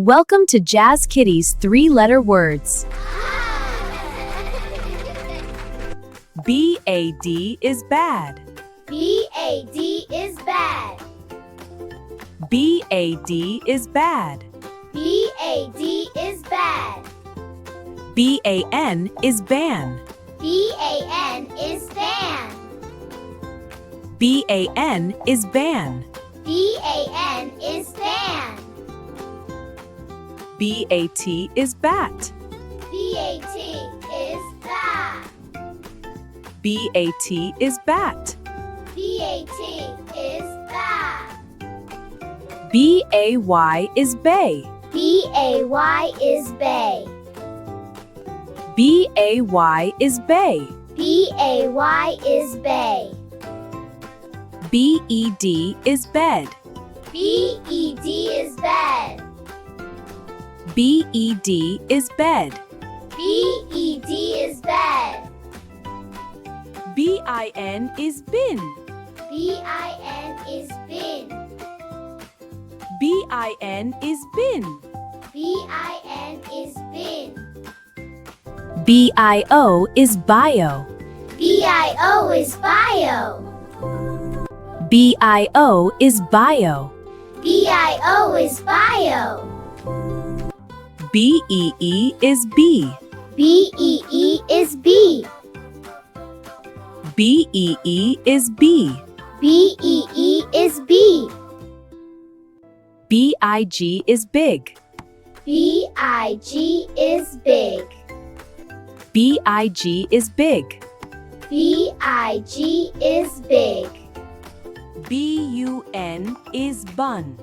Welcome to Jaz Kiddies 3-letter words. B-A-D is bad. B-A-D is bad. B-A-D is bad. B-A-D is bad. B-A-N is ban. B-A-N is ban. B-A-N is ban. B-A-N is ban. B-A-T is bat. B-A-T is bat. B-A-T is bat. B-A-T is bat. B-A-Y is bay. B-A-Y is bay. B-A-Y is bay. B-A-Y is bay. B-E-D is bed. B-E-D is bed. B-E-D is bed. B-E-D is bed. B-I-N is bin. B-I-N is bin. B-I-N is bin. B-I-N is bin. B-I-O is bio. B-I-O is bio. B-I-O is bio. B-I-O is bio. B-E-E is bee. B-E-E is bee. B-E-E is bee. B-E-E is bee. B-I-G is big. B-I-G is big. B-I-G is big. B-I-G is big. B-U-N is bun.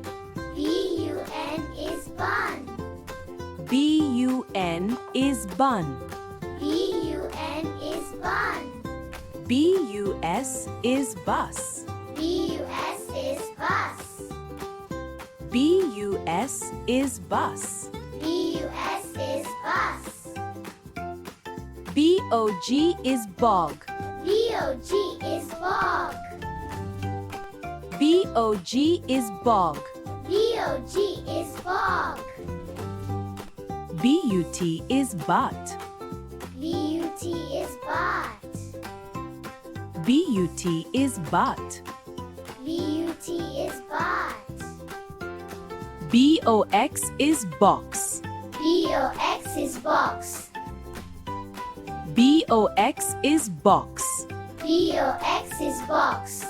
B-U-N is bun. B-U-N is bun. B-U-N is bun. B-U-S is bus. B-U-S is bus. B-U-S is bus. B-U-S is bus. B-O-G is bog. B-O-G is bog. B-O-G is bog. B-O-G is bog. B-U-T is butt. B-U-T is butt. B-U-T is butt. B-U-T is butt. B-O-X is box. B-O-X is box. B-O-X is box. B-O-X is box.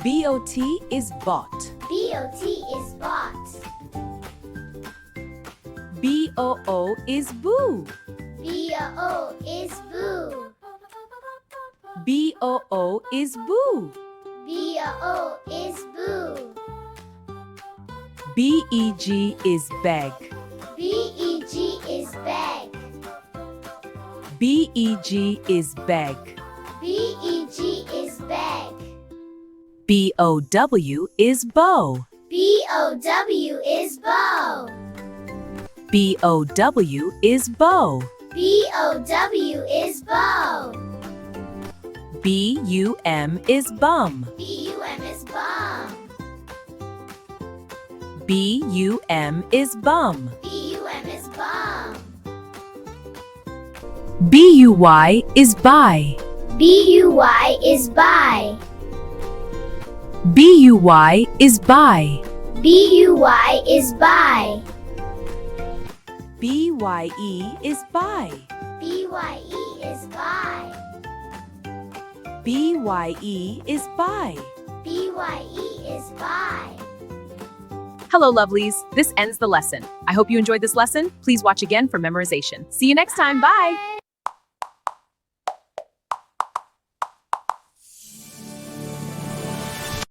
B-O-T is bot. B-O-T is bot. B-O-O is boo. B-O-O is boo. B-O-O is boo. B-O-O is boo. B-E-G is beg. B-E-G is beg. B-E-G is beg. B-E-G is beg. B-O-W is bow. B-O-W is bow. B-O-W is bow. B-O-W is bow. B-U-M is bum. B-U-M is bum. B-U-M is bum. B-U-M is bum. B-U-Y is buy. B-U-Y is buy. B-U-Y is buy. B-U-Y is buy. B-Y-E is buy. B-Y-E is buy. B-Y-E is buy. B-Y-E is buy. Hello, lovelies. This ends the lesson. I hope you enjoyed this lesson. Please watch again for memorization. See you next time. Bye.